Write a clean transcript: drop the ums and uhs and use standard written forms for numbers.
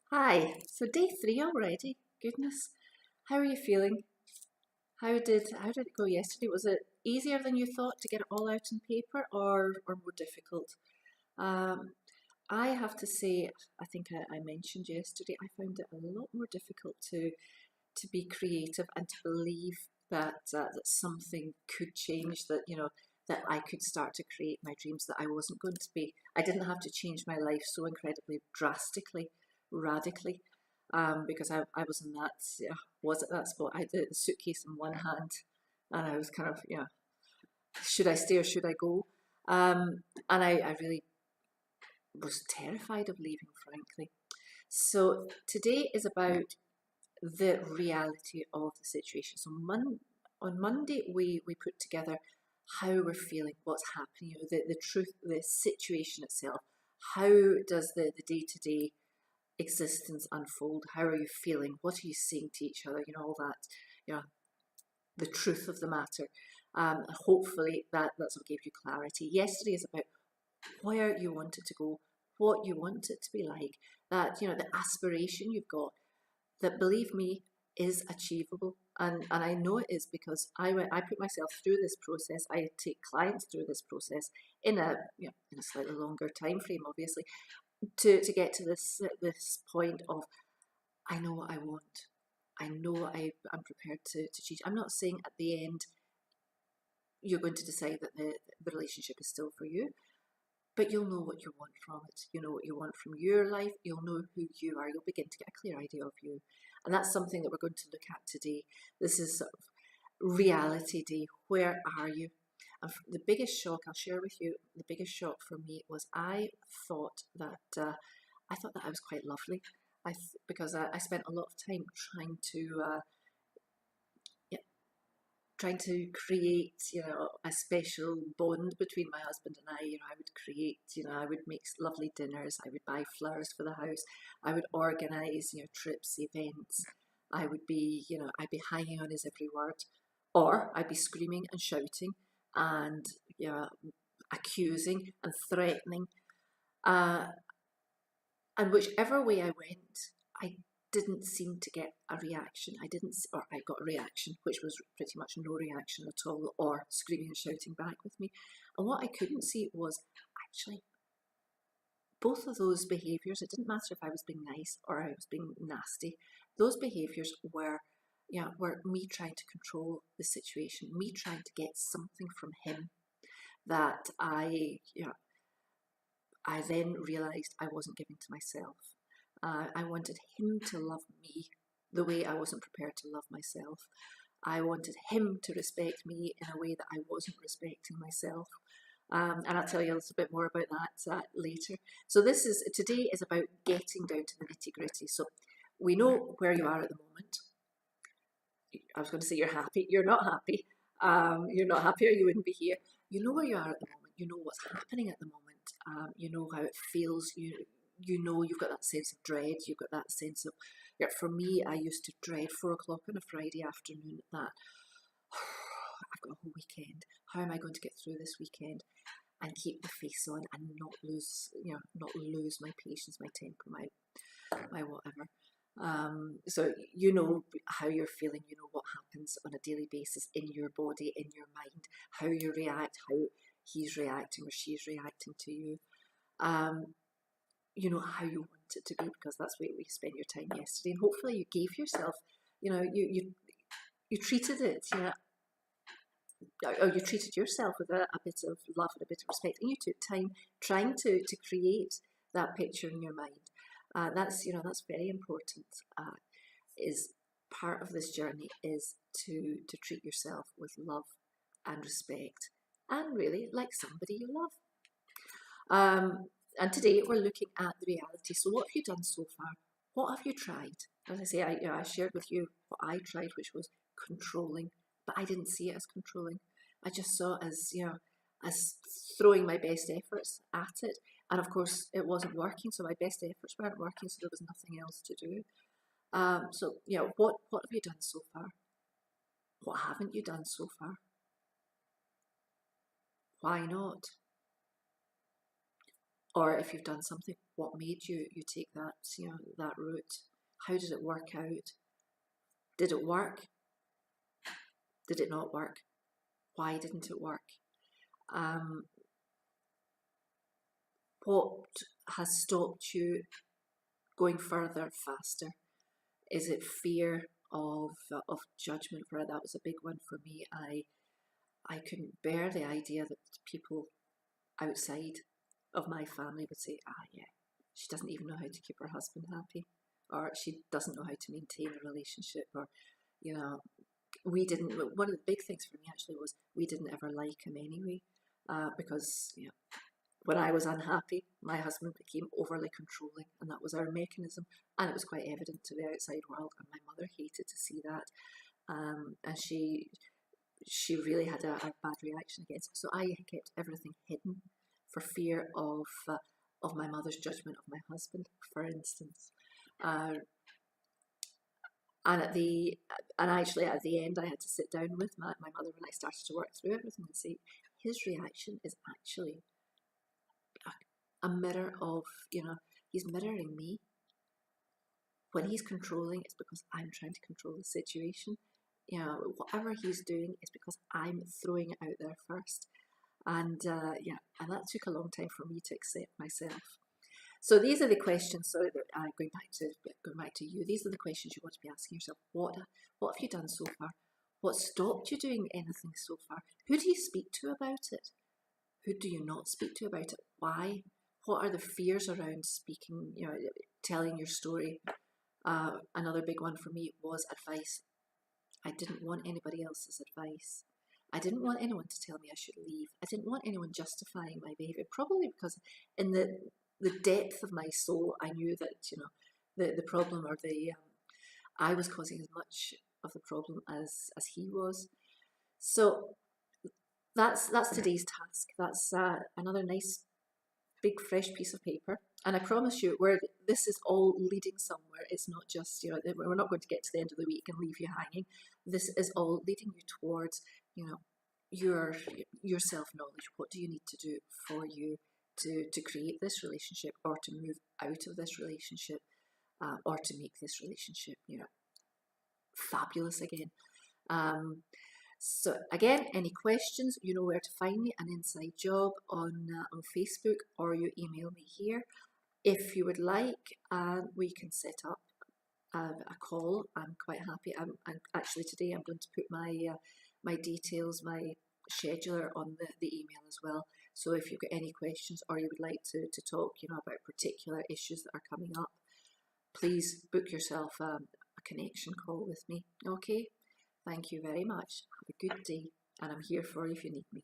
Hi, so day three already. Goodness, how are you feeling? How did it go yesterday? Was it easier than you thought to get it all out in paper, or more difficult? Um, I have to say, I think I mentioned yesterday, I found it a lot more difficult to be creative and to believe that something could change. That I could start to create my dreams. That I wasn't going to be. I didn't have to change my life so incredibly drastically, radically because I was in that was at that spot. I had the suitcase in one hand, and I was kind of should I stay or should I go? And I really was terrified of leaving, frankly. So today is about the reality of the situation. So on Monday we put together how we're feeling, what's happening, the truth, the situation itself. How does the day to day existence unfold? How are you feeling? What are you saying to each other? All that, you know, the truth of the matter. Hopefully that's what gave you clarity. Yesterday is about where you want it to go, what you want it to be like, the aspiration you've got, that believe me is achievable. And I know it is because I put myself through this process. I take clients through this process in a slightly longer time frame, obviously, to get to this point of I know what I want. I know what I'm prepared to change. I'm not saying at the end you're going to decide that the relationship is still for you, but you'll know what you want from it. You know what you want from your life. You'll know who you are. You'll begin to get a clear idea of you. And that's something that we're going to look at today. This is sort of reality day. Where are you? And the biggest shock I'll share with you, the biggest shock for me was I thought that I was quite lovely. Because I spent a lot of time yeah, trying to create, a special bond between my husband and I. I would create, I would make lovely dinners. I would buy flowers for the house. I would organise, trips, events. I'd be hanging on his every word, or I'd be screaming and shouting and, accusing and threatening. Uh, And whichever way I went, I didn't seem to get a reaction. Or I got a reaction, which was pretty much no reaction at all, or screaming and shouting back with me. And what I couldn't see was actually both of those behaviours. It didn't matter if I was being nice or I was being nasty. Those behaviours were me trying to control the situation, me trying to get something from him that I then realised I wasn't giving to myself. I wanted him to love me the way I wasn't prepared to love myself. I wanted him to respect me in a way that I wasn't respecting myself. And I'll tell you a little bit more about that later. So today is about getting down to the nitty gritty. So we know where you are at the moment. I was going to say you're happy. You're not happy. You're not happy or you wouldn't be here. You know where you are at the moment. You know what's happening at the moment. You know how it feels. You know you've got that sense of dread. You've got that sense of, for me, I used to dread 4 o'clock on a Friday afternoon. That I've got a whole weekend. How am I going to get through this weekend and keep the face on and not lose my patience, my temper, my whatever. So you know how you're feeling, you know what happens on a daily basis in your body, in your mind, how you react, how he's reacting or she's reacting to you. You know how you want it to be because that's where we spent your time yesterday. And hopefully you gave yourself, you treated it, or you treated yourself with a bit of love and a bit of respect, and you took time trying to create that picture in your mind. That's very important. Is part of this journey is to treat yourself with love and respect, and really like somebody you love. And today we're looking at the reality. So what have you done so far? What have you tried? As I say, I shared with you what I tried, which was controlling, but I didn't see it as controlling. I just saw it as throwing my best efforts at it. And of course, it wasn't working, so my best efforts weren't working, so there was nothing else to do. What have you done so far? What haven't you done so far? Why not? or if you've done something, what made you take that, that route? How did it work out? Did it work? Did it not work? Why didn't it work? What has stopped you going further faster? Is it fear of judgment? For that was a big one for me. I couldn't bear the idea that people outside of my family would say, yeah, she doesn't even know how to keep her husband happy, or she doesn't know how to maintain a relationship, or we didn't. One of the big things for me actually was we didn't ever like him anyway, because when I was unhappy, my husband became overly controlling, and that was our mechanism, and it was quite evident to the outside world, and my mother hated to see that, and she really had a bad reaction against it. So I kept everything hidden for fear of my mother's judgment of my husband, for instance. And actually at the end, I had to sit down with my mother when I started to work through everything and say, his reaction is actually a mirror of, he's mirroring me. When he's controlling, it's because I'm trying to control the situation. Whatever he's doing is because I'm throwing it out there first. And and that took a long time for me to accept myself. So these are the questions. So going back to you, these are the questions you want to be asking yourself. What have you done so far? What stopped you doing anything so far? Who do you speak to about it? Who do you not speak to about it? Why? What are the fears around speaking? Telling your story. Another big one for me was advice. I didn't want anybody else's advice. I didn't want anyone to tell me I should leave. I didn't want anyone justifying my behaviour, probably because in the depth of my soul, I knew that, the problem, or I was causing as much of the problem as he was. So that's today's task. That's another nice big fresh piece of paper. And I promise you, this is all leading somewhere. It's not just, we're not going to get to the end of the week and leave you hanging. This is all leading you towards, your self-knowledge. What do you need to do for you to create this relationship, or to move out of this relationship, or to make this relationship, fabulous again. So again, any questions, you know where to find me, An Inside Job on Facebook, or you email me here. If you would like, we can set up a call. I'm quite happy. I'm actually today I'm going to put my details, my scheduler on the email as well. So if you've got any questions, or you would like to talk, about particular issues that are coming up, please book yourself a connection call with me. Okay. Thank you very much. Have a good day, and I'm here for you if you need me.